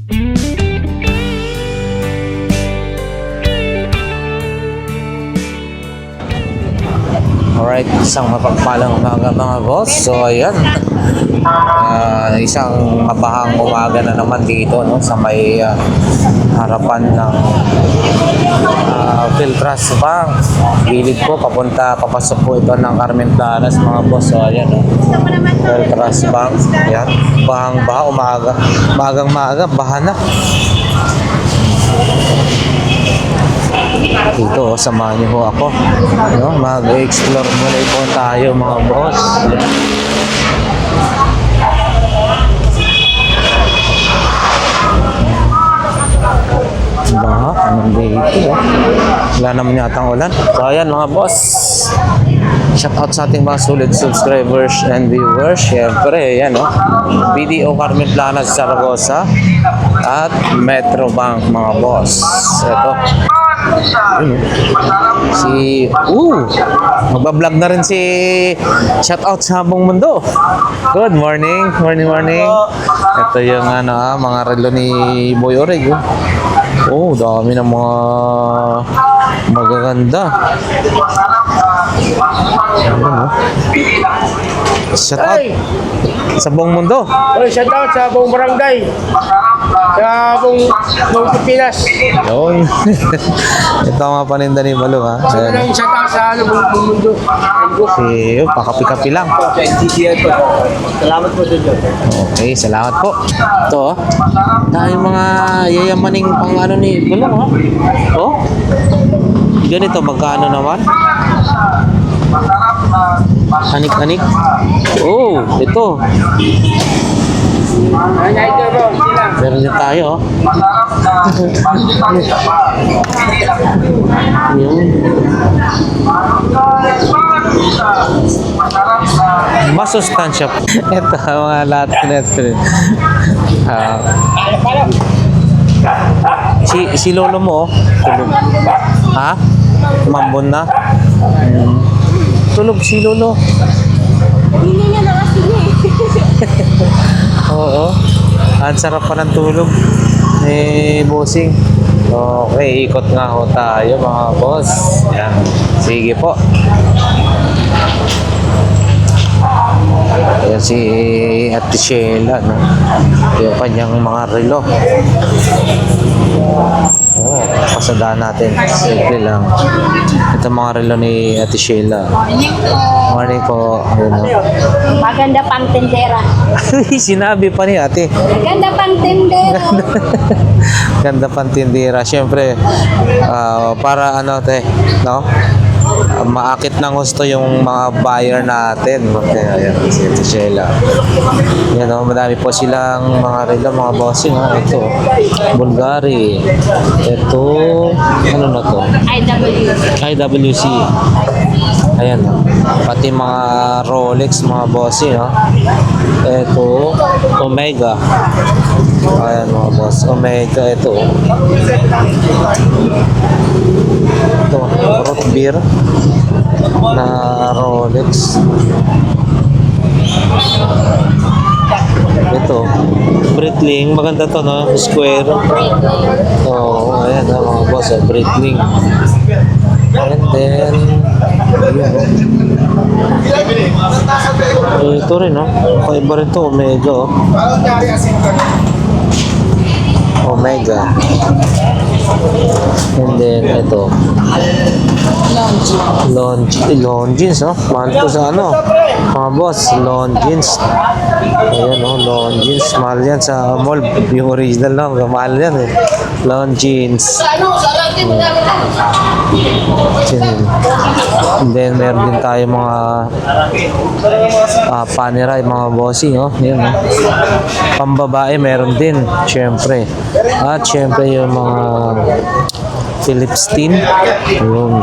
Alright, isang mapagpalang umaga mga boss. So ayan, isang mabahang umaga na naman dito, no, sa may harapan ng Philtras Bank. Gilid po, papasok po ito ng Carmen Planas mga boss. So ayan, no, Philtras Bank. Ayan, bahang umaga, maaga, baha na. Dito, samahan niyo po ako, no? Mag-explore muna po tayo mga boss. Baha, anong dito? Wala naman yatang ulan. So ayan mga boss, shout out sa ating mga sulit subscribers and viewers. Siyempre, yan, no? BDO Carmen Planas Zaragoza at Metro Bank mga boss. Ito magbablog na rin si shout out sa buong mundo. Good morning. Ito yung mga relo ni Boy Oreg. Dami ng mga magaganda. Shout out sa buong mundo. Shout out sa buong barangay. Sa buong Pilipinas. Yun. Ito ang mga paninda ni Balong, ha. Shout out sa buong mundo. Pakapi-kapi lang. Salamat po sa Diyos. Okay, salamat po. Ito, tayo mga yayamaning pang ni Balong, ha. Ganito, magkano naman? Anik-anik. Ito. Meron din tayo. Masustansya. Ito, mga lahat natin. Si lolo mo, tulog. Ha? Mambon na? Tulog si lolo. Hindi niya nakasige. Oo. Ang sarap pa ng tulog ni bossing. Okay, ikot nga ho tayo mga boss. Yan. Sige po. Ayan si Ate Sheila, no? Yung kanyang mga relo. Pasadaan natin. Simple lang. Ito mga relo ni Ate Sheila. Morning po. Maganda pang tindera. Sinabi pa ni ate. Maganda pang tindera. Ganda pang tindera. Siyempre, para no? Maakit ng gusto yung mga buyer natin. Ayan, si Ate Sheila. Yan, madami po silang mga relo, mga bossing. Ito, Bulgari. Ito, ano na to? IWC. Ayan, pati mga Rolex, mga bossing. Ito, Omega. Ayan mga boss, Omega. Ito, root beer na Rolex. Ito, Breitling, maganda to, no? Square. Ayan mga boss, Breitling. And then ito rin, no? Kaiba rin to, Omega, Omega. And then ito, Longines, no? Mahal to sa mga boss, Longines. Ayan, Longines. Mahal yan sa mall. Yung original, no? Mahal yan, Longines. And then meron din tayo mga Panerai, mga bossing, Yan, pambabae meron din, syempre. At syempre yung mga Philips tin. Yung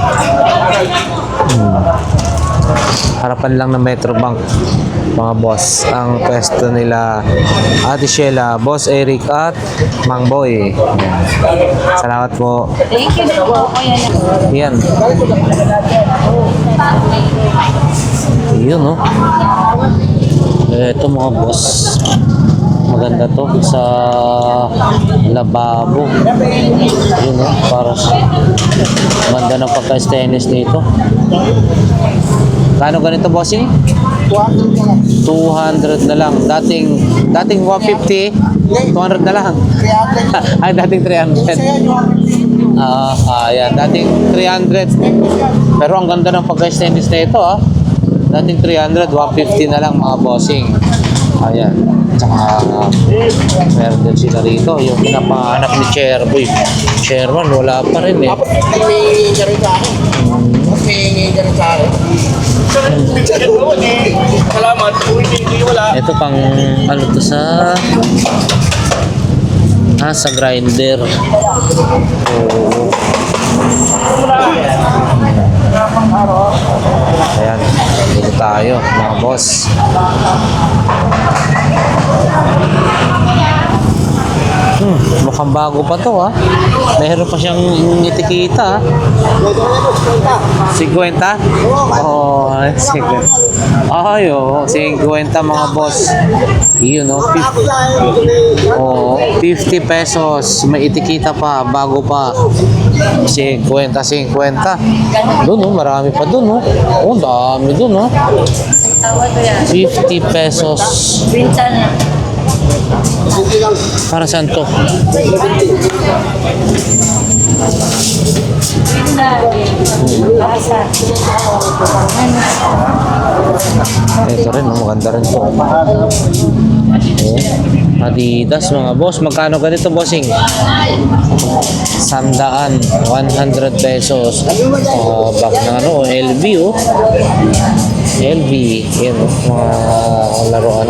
harapan lang ng Metro Bank, mga boss. Ang pwesto nila Ate Sheila, Boss Eric at Mang Boy. Salamat po. Thank you po. Yan. Yun, Ito mga boss. Maganda to sa lababo. Yun para sa ganda ng pagka-stainless nito. Kano ganito, bossing? 200 na lang. Dating 150, 200 na lang. Ay, dating 300. Ayan, dating 300. Pero ang ganda ng pagka-stainless na ito, dating 300, 150 na lang mga bossing. Ayan. Tsaka, meron din sila rito. Yung pinapahanap ni Chairboy. Chairman, wala pa rin eh. May ka rin sa akin. May ka rin sa akin. Salamat. Hindi wala. Ito pang, ano to sa... sa grinder. Oo. Ayan, dito tayo mga boss. Mukhang bago pa to Meron pa siyang etiketa 50? Oo, 50. Ay, oo, 50 mga boss. Yun, 50 pesos. May etiketa pa, bago pa. 50. Doon, marami pa doon, dami doon, 50 pesos. Para saan to? Ito rin, maganda rin to. Adidas mga boss. Magkano ganito, bossing? 100, 100 pesos. Bag ng LV, LV. Yan, mga laruan.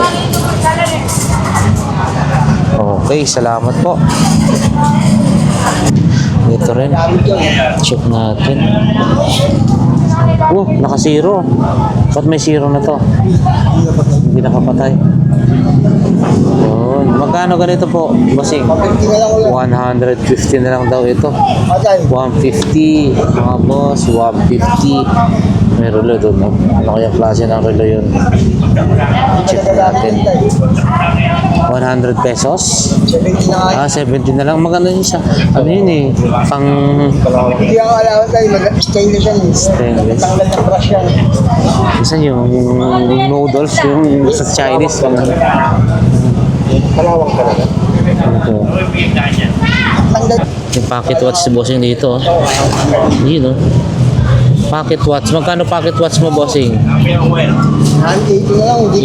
Okay, salamat po. Ito rin. Check natin. Naka-zero. Ba't may zero na to? Hindi nakapatay. Yun. Magkano ganito po, bossing? 150 na lang daw ito. 150, mga boss. 150. May relo doon, Ano kaya klase ng relo yun? Check natin. 100 pesos? 70 na lang. Maganda yun siya. Ano yun pang... Hindi ako alam tayo. Stainless yan. Stainless. Tanggal ng brush yan. Isa yung noodles, yung sa Chinese. Kalawang ka na. Ito. Yung pocket watch si bossing dito. Yun, Pocket watch. Magkano pocket watch mo, bossing? 80 na lang. Hindi ko alam kung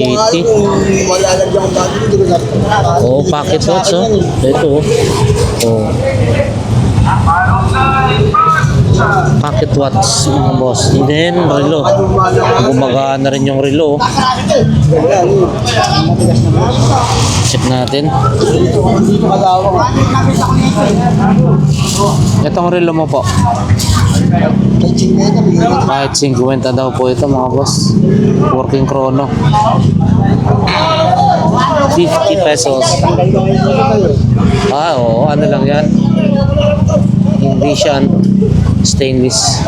malalagyan ko dati. Hindi ko na. Pocket watch, Ito, Pocket watch, mga boss. And then, relo. Gumagana rin yung relo. Check natin. Itong relo mo po. Kahit 50 daw po ito, mga boss. Working chrono. 50 pesos. Oo, ano lang yan. Hindi siya stainless.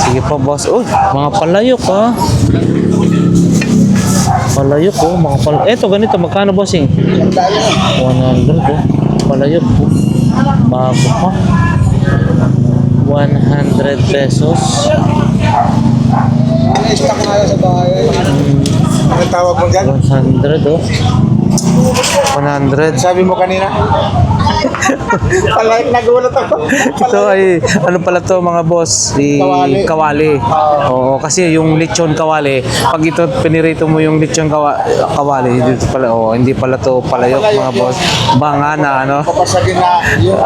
Sige po, boss. Uy, mga palayok Palayok mga palayok. Eto, ganito. Magkano, bossing? 100 Palayok bago pa. 100 pesos. Stock na lang sa bahay. Ano tawag mo dyan? 100 100. Sabi mo kanina? Pala, nagulat ako. Ito ay, ano pala to mga boss? Kawali. Kawali. Oo, kasi yung lechon kawali, pag ito pinirito mo yung lechon kawali, dito pala, hindi pala to palayok mga boss. Banga na, Papasagin na yung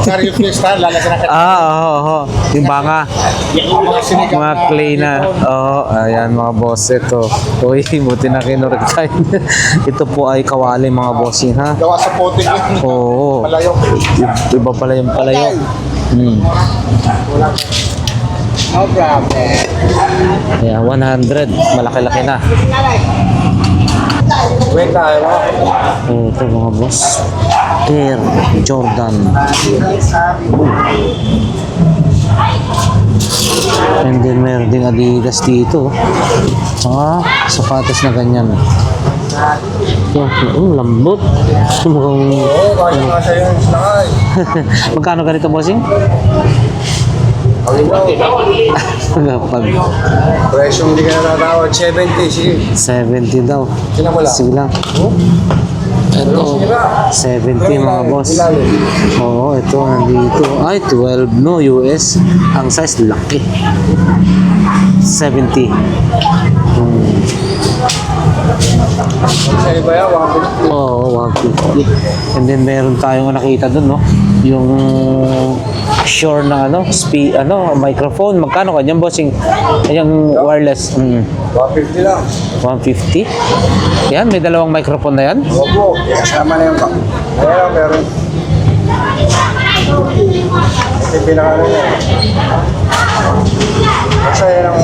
Cario Fiesta, lalagyan na yung banga. mga sinigang Mga clay na. Ayan mga boss, ito. Uy, buti na kinurik tayo. Ito po ay kawali mga bossing, ha? gawa sa puting yun. Oo. Palayok. Iba pala yung palayok. No problem. Yeah, 100. Malaki-laki na. Wait tayo. Ito mga boss. Air Jordan. And then meron ding Adidas dito. Tsaka sapatos na ganyan. Ito, lambot. Mukhang... Oo, kaya nga sa'yo yung snakay. Magkano ganito, bossing? Pag Presyong hindi ka natatawad, 70, sige. 70 daw. Sino mo lang? Sige lang. Ito, 70 mga boss. Oo, ito nandito. Ay, 12 no, US. Ang size laki. 70. Sa iba yan, 150. Oo, 150. And then meron tayong nakita dun, no? Yung Shure na microphone. Magkano kanya, bossing? Yung wireless. 150 lang. 150. Yan, may dalawang microphone na yan. Opo, kasama na yung pa. Ayan, meron. Ito yung pinakano niya. Kasi yan ang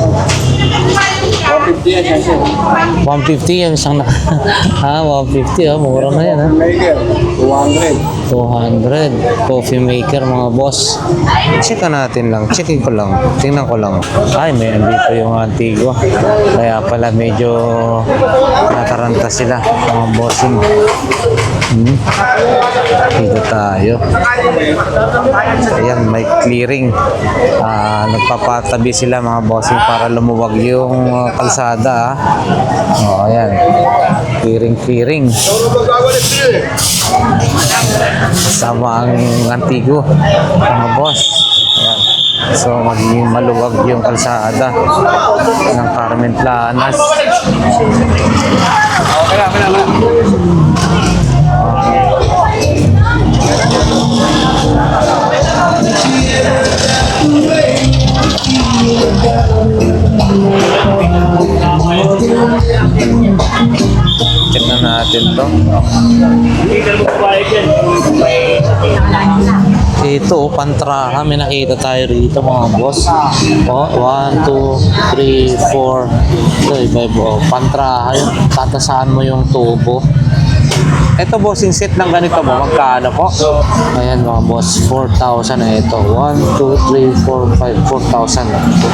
150 yan kasi. 150 yung isang na... 150 mura na yan Maker, 200. 200 coffee maker mga boss. Checkan natin lang, checking ko lang, tingnan ko lang. Ay, may andito yung Antigua. Kaya pala medyo nataranta sila mga bossing. Dito tayo. Ayan, may clearing. Nagpapatabi sila mga bossing para lumuwag yung kalsada. Ayan. Clearing. Sama ang Antigo, mga boss. Ayan. So, magiging maluwag yung kalsada ng Carmen Planas. Okay lang. Check na natin to. Ito, pantraha. May nakita tayo rito mga boss. 1, 2, 3, 4. Ito, iba-iba. Pantraha yun. Tatasaan mo yung tubo. Ito, bossing set ng ganito mo. Magkano po? Ayan mga boss. 4,000 na ito. 1, 2, 3, 4, 5. 4,000 na ito.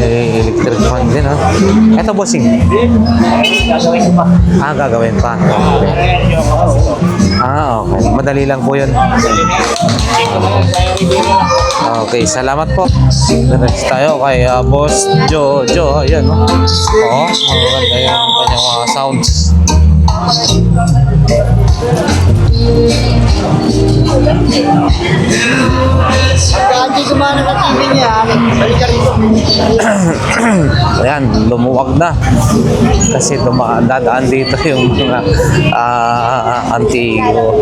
Electric fan din Ito bossing. Gagawin pa. Okay. Madali lang po yun. Okay, salamat po. Next tayo kay Boss Joe. Ayan, no? Maganda yung kanyang mga sounds. Pagka hindi gumana ka TV niya, balik ka rito. Ayan, lumuwag na. Kasi dadaan dito yung mga Antigo.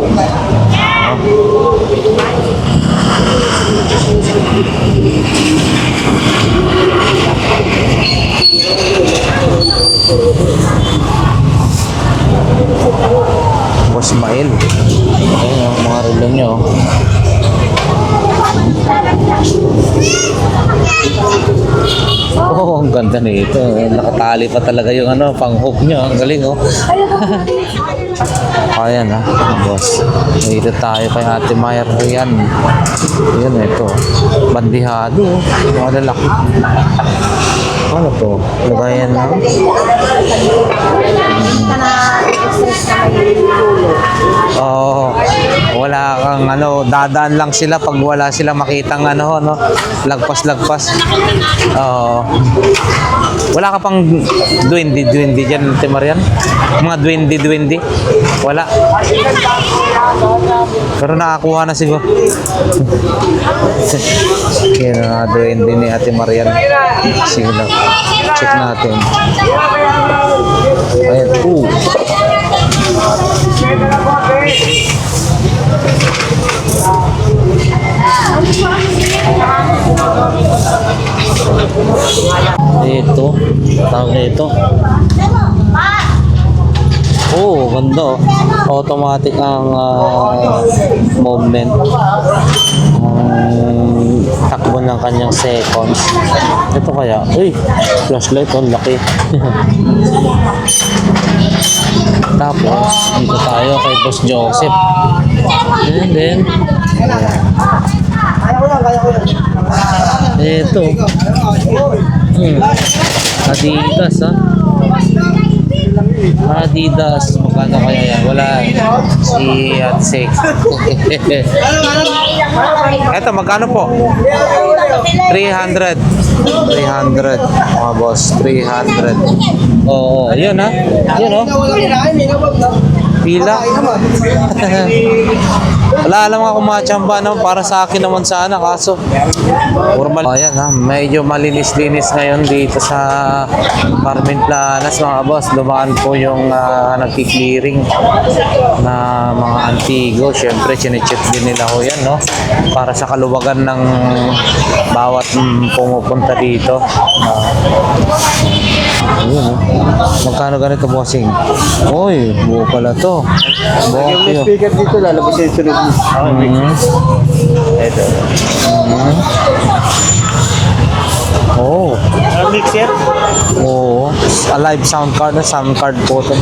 Boss Mail. Ayan yung mga relo nyo. Ang ganda nito. Nakatali pa talaga yung pang-hook nyo. Ang galing, Ayan, boss. Dito tayo kay Ate Mayer. Ayan. Ayan, ito. Bandihado. Mga lalaki. Ano to? Lagayan na. Wala kang dadaan lang sila pag wala sila makitang lagpas. Wala ka pang duwindi dyan, Ate Marian? Mga duwindi. Wala. Pero nakakuha na siguro. Kaya na duwindi ni Ate Marian. Sige lang. Check natin. Ayan. Ito. Tawag na ito. Ganda. Automatic ang movement. Takbo ng kanyang seconds. Ito kaya. Flashlight. Laki. Tapos, dito tayo kay Boss Joseph. And then, ito. Adidas, ha? Adidas. Magkano kaya yan? Wala. Si Atsek. Ito, magkano po? 300. 300. Mga boss, 300. Oo, yun ha. Yun o. Pila. Wala alam nga kung machamba naman para sa akin naman sana kaso formal. Ayan ha, medyo malinis-linis ngayon dito sa Carmen Planas mga boss. Dumaan po yung nagki-clearing na mga antigo. Siyempre, chinecheck din nila ho yan, no? Para sa kaluwagan ng bawat pumupunta dito. Ayun, magkano ganito, bossing? Uy, buo pala to. Yung Bokyo. speaker dito, lalabas yung sunod mo. Ito. Oh. Mixer? Oo. A live sound card na sound card po ito.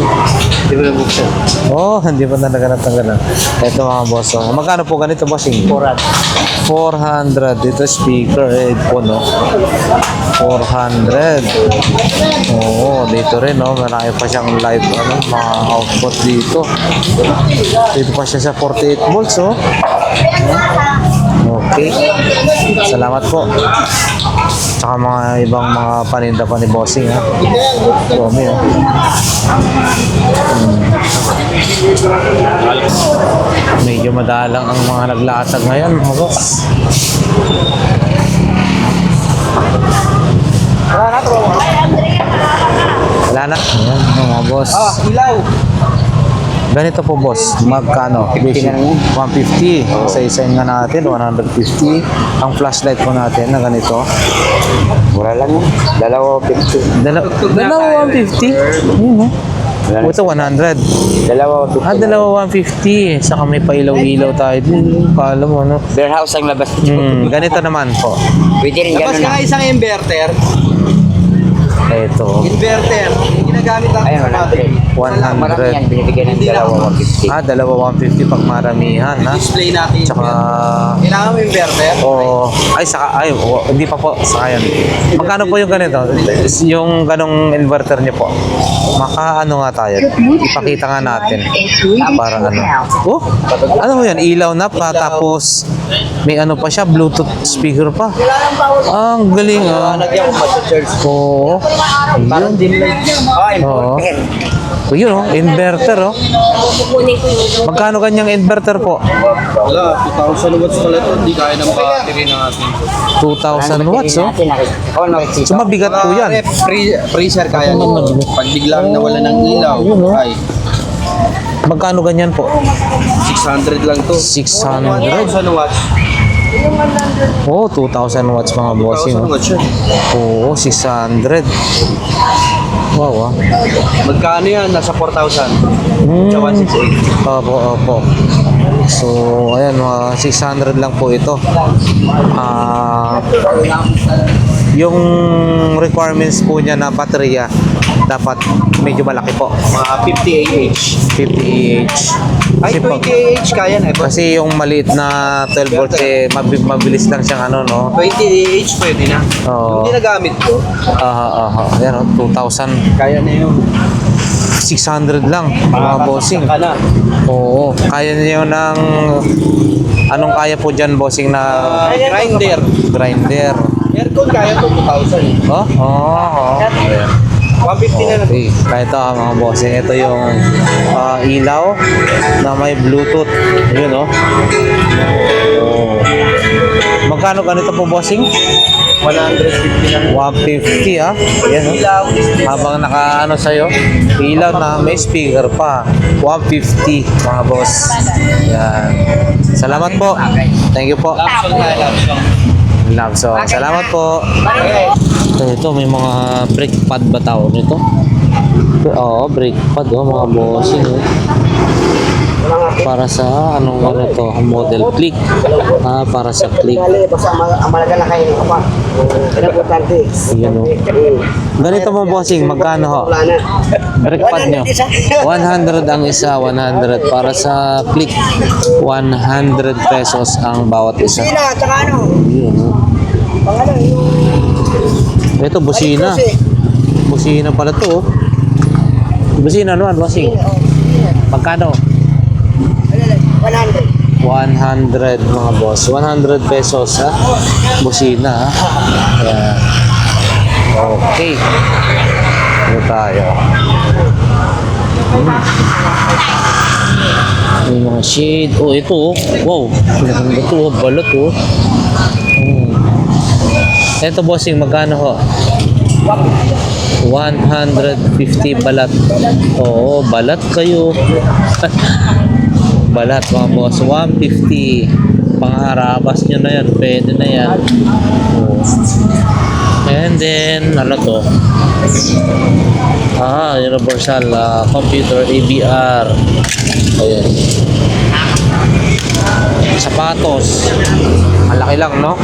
Di ba yung mixer? Oh, hindi pa talaga natanggalan. Ito mga boss. Oh. Magkano po ganito, bossing? 400. Dito speaker, headphone, no? 400. Oo, dito rin, no? Marami pa siyang live, mga output dito. Dito pa siya sa 48 volts, oh. Okay. Salamat po. Tsaka mga ibang mga paninda pa ni bossing, ha? Dami, oh. Medyo madalang ang mga naglatag ngayon, mga boss. Wala na. Ayan, mga boss. Ilaw. Ganito po, boss. Magkano? 150. Isa-isayin nga natin, 150. Ang flashlight po natin na ganito. Mura lang. Dalawa 50. Dalawa 150? Yun, no? Ito 100. Dalawa Dalawa 150. Saka may pailaw-ilaw tayo din. Kala mo, ano? Warehouse ang labas. Ganito naman po. Pwede rin Tapos ka isang inverter. Ito. Inverter. Yung ginagamit lang Ayun, sa battery. 100. binibigyan ng dalawa 150. Dalawa 150 pag maramihan, ha? Display natin. Tsaka, Kailangan mo inverter. hindi pa po, saka yan. Magkano po yung ganito? Yung ganong inverter niyo po? Ano nga tayo? Ipakita nga natin. Para ano? Oh, ano mo yan? Ilaw na pa, tapos may ano pa siya, Bluetooth speaker pa. Ang galing, ah. Nagyan mo ma-charge. Oo. Parang dim light. Oo. Yun, oh, inverter, oh. Magkano kanyang inverter po? Wala, 2,000 watts pala ito. Hindi kaya ng battery natin. 2,000 watts, oh. So, mabigat po yan. Freezer kaya nito. Pag biglang nawala ng ilaw, ay Magkano ganyan po? 600 lang to. 600? 1,000 watts. Oh, 2,000 watts mga bossing. 1,000 watts yun. Oo, 600. Wow, ah. Magkano yan? Nasa 4,000. Sa 168. Opo. So, ayan, mga 600 lang po ito. Yung requirements po niya na baterya, dapat medyo malaki po. Mga 50 AH. 50 AH. Ay, Kasi 20 AH kaya na. kasi yung maliit na 12 volts, mabilis lang siyang ano, no? 20 AH pwede na. Oo. Yung ginagamit ko, Ayan, 2,000. kaya na yun. 600 lang, mga bossing. Ka na. Oo, kaya niyo ng... Anong kaya po dyan, bossing, na Grinder. grinder? Aircon kaya to 2,000. Oo. 150 na lang. Okay, kaya ito mga bossing. Ito yung ilaw na may Bluetooth. Yun, oh. Oh. Magkano ganito po, bossing? 150 na. 150, ah. Yan, oh. Ilaw. Habang naka-ano sa'yo, ilaw na may speaker pa. 150, mga boss. Yan. Salamat po. Thank you po. Lapsong na lapsong. Love song. Salamat po. Ito, may mga brake pad ba tawag nito? Oo, brake pad, oh, mga bossing. Oh. Para sa anong ano to, model click. Para sa click. Basta ang malaga na kayo pa. Importante. Yan o. Ganito mo, bossing, magkano ho? Wala na. Brake pad nyo. 100 ang isa, 100. Para sa click, 100 pesos ang bawat isa. Sila, tsaka ano? Yun, oh. Pangalan, yung... Ito, busina. Busina pala to. Oh. Busina naman, bossing. Magkano? 100. 100 mga boss. 100 pesos ha. Busina ha. Ayan. Okay. Ito tayo. May mga shade. Oh, ito oh. Wow. Maganda to oh. Balot oh. Ito bossing, magkano ho? 150 balat. Oo, balat kayo. Balat mga boss, 150. Pangarabas nyo na yan, pwede na yan. Oh. And then, ano to? Universal computer ABR. Ayan. Sapatos. Ang laki lang, no?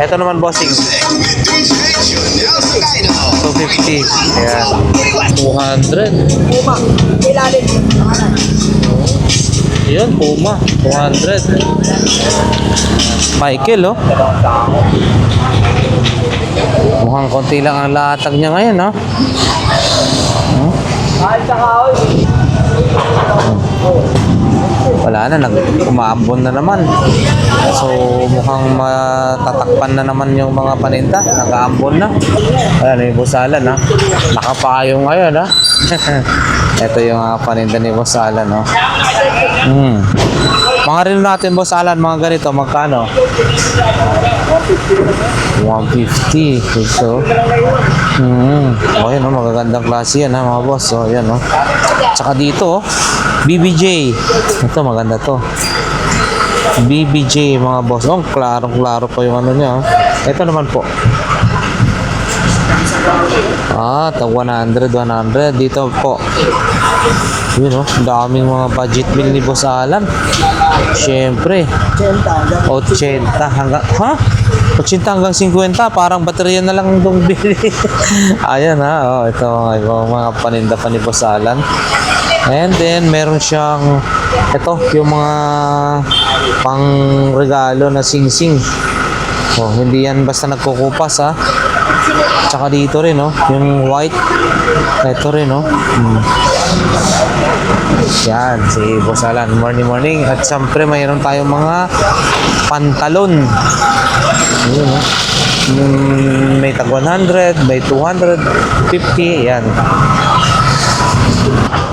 Ito naman, bossing. 250. Ayan. 200. Puma. Ilalim. Yun, Puma. 200. Michael, oh. Mukhang konti lang ang latag niya ngayon, ha? Wala na, umaambon na naman. So, mukhang matatakpan na naman yung mga paninda. Nag-aambon na. Ayan, yung Boss Alan, ha? Nakapayong ngayon, ha? Ito yung paninda ni Boss Alan, no? Mga relo natin, Boss Alan, mga ganito, magkano? 150. So, oh, yun, oh, magagandang klase yan, ha, mga boss. So, yan, oh. Tsaka dito, oh, BBJ. Ito, maganda to. BBJ, mga boss. Oh, klaro-klaro pa yung ano niya, oh. Ito naman po. Tag 100. Dito po. Yun, oh, daming mga budget bill ni Boss Alan. Siyempre. 80 hanggang, 80 hanggang 50, parang baterya na lang itong bili. Ayan ha, oh, ito mga paninda pa ni Boss Alan. And then, meron siyang, ito, yung mga pang regalo na sing-sing. Oh, hindi yan basta nagkukupas ha. Tsaka dito rin, oh, yung white. Ito rin, oh. Yan, si Boss Alan. Morning. At siyempre, mayroon tayong mga pantalon. Ayun, oh. May tag 100, may 250. Yan.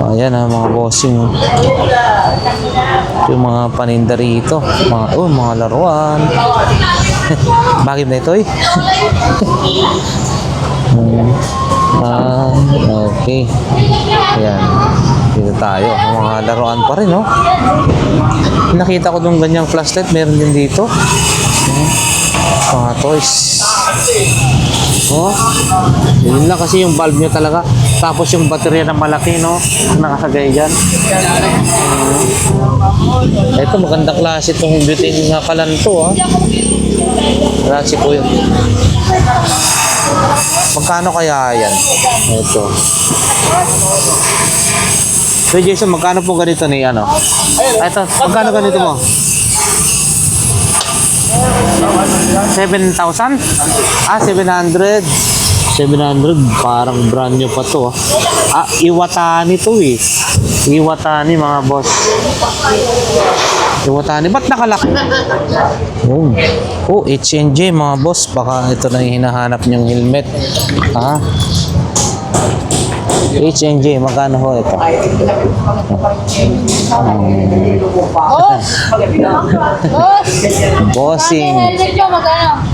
Ayan ha, mga bossing. Oh. Yung mga paninda rito. Mga laruan. Bakit na ito eh? Okay. Ayan. Dito tayo. Mga laruan pa rin, no? Nakita ko nung ganyang flashlight. Meron din dito. Mga toys. Oh. Yun lang kasi yung bulb nyo talaga. Tapos yung baterya na malaki, no? Nakasagay dyan. Ito, magandang klase itong butin nga kalan to, ha? Klase po yun. Magkano kaya yan? Ito. So Jason, magkano po ganito ni ano? Ito, magkano ganito mo? 7,000? 700. 700, parang brand new pa to. Iwatani to eh. Iwatani mga boss. Iwatani, ba't nakalaki? Oh, H&J mga boss. Baka ito na yung hinahanap niyong helmet. H&J, magkano ho ito? Bossing. Helmet nyo, magkano?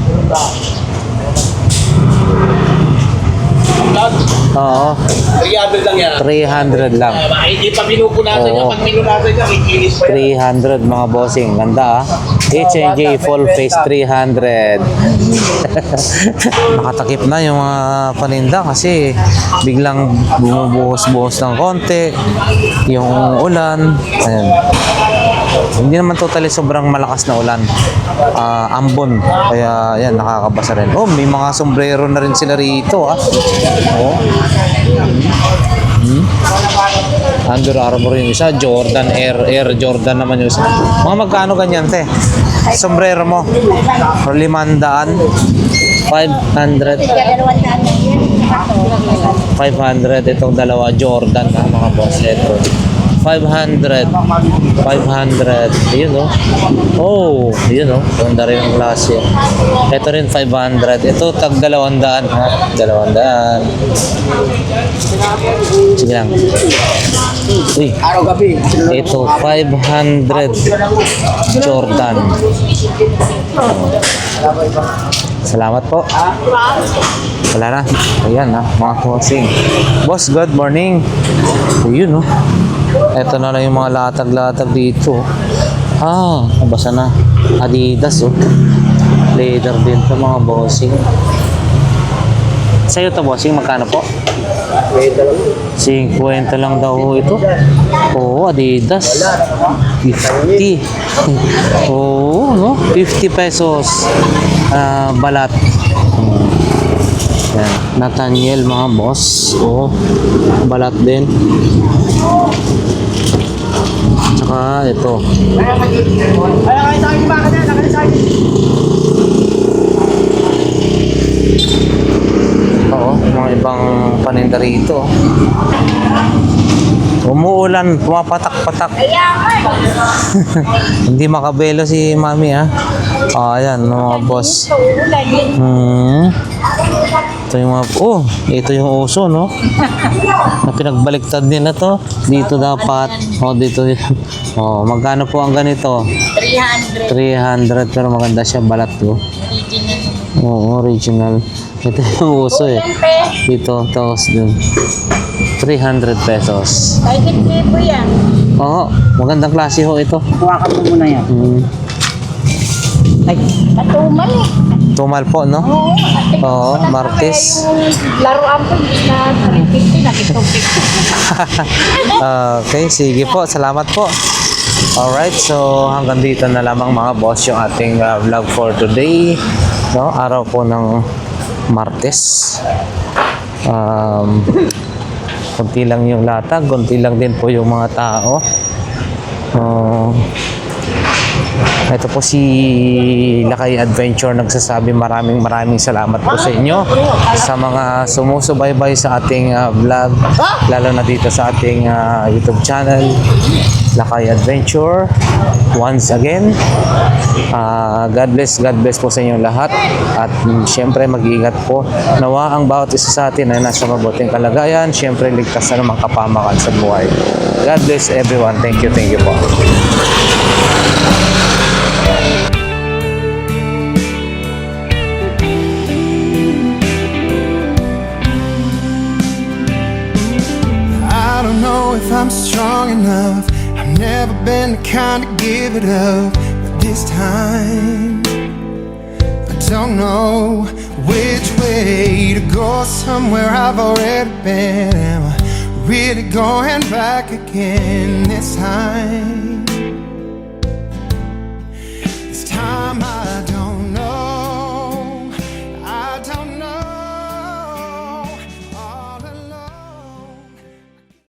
Oo. 300 lang yan. 300 lang. Hindi pa pinupunasan Oo. niya. Pag pinunasan niya, kikilis pa yan. 300 mga bossing. Ganda ah. H&J full face 300. Nakatakip na yung mga paninda kasi biglang bumubuhos-buhos ng konti. Yung ulan. Ayan. Hindi naman totally sobrang malakas na ulan. Ambon. Kaya yan, nakakabasa rin. Oh, may mga sombrero na rin sila rito ah. Oh. Under Armour yung isa, Jordan Air Jordan naman yung isa. Mga magkano ganyan, te? Sombrero mo? 500? 500? 500 itong dalawa Jordan ha, mga boss. Ito 500. Ayun oh. Oh, yun oh. Ganda rin ang klase. Ito rin 500. Ito tag 200 ha. 200. Sige lang. Uy. Araw-gabi. Ito 500 Jordan. Oh. Salamat po. Wala na. Ayan ha, mga bossing. Boss, good morning. Ayun oh. Ito na lang yung mga latag-latag dito. Nabasa na. Adidas oh. Leather din to mga bossing. Sa'yo to bossing, magkano po? 50 lang daw ito. Oo, Adidas. 50. Oo, no? 50 pesos. Balat. Yan. Nathaniel mga boss. Oo. Balat din. Tsaka ito. Oo, mga ibang paninda rito. Umuulan, pumapatak-patak. Hindi makabelo si mami ha. Ayan, mga boss. Ito yung mga, ito yung uso, no? Na pinagbaliktad din na to. Dito dapat. Dito yun. Magkano po ang ganito? 300. 300, pero maganda siya, balat to. Oo, original. Ito yung uso eh. Dito, tapos dun. 300 pesos. Kahit libo yan. Oo, magandang klase ho ito. Kuha ka po muna yan. Ay, katumal eh. Tumal po, no? Oo, Martes. Laruan ko, hindi na 350, naging 250. Okay, sige po. Salamat po. Alright, so hanggang dito na lamang mga boss yung ating vlog for today. No? Araw po ng Martes. Kunti lang yung latag, kunti lang din po yung mga tao. Ito po si Lakay Adventure nagsasabi maraming salamat po sa inyo sa mga sumusubaybay sa ating vlog, lalo na dito sa ating YouTube channel Lakay Adventure. Once again, God bless po sa inyong lahat, at syempre mag-iingat po. Nawa ang bawat isa sa atin ay nasa mabuting kalagayan, syempre ligtas na ng mga kapamakan sa buhay. God bless everyone. Thank you po. I don't know if I'm strong enough. I've never been the kind to give it up, but this time I don't know which way to go. Somewhere I've already been. Am I really going back again this time? This time I do.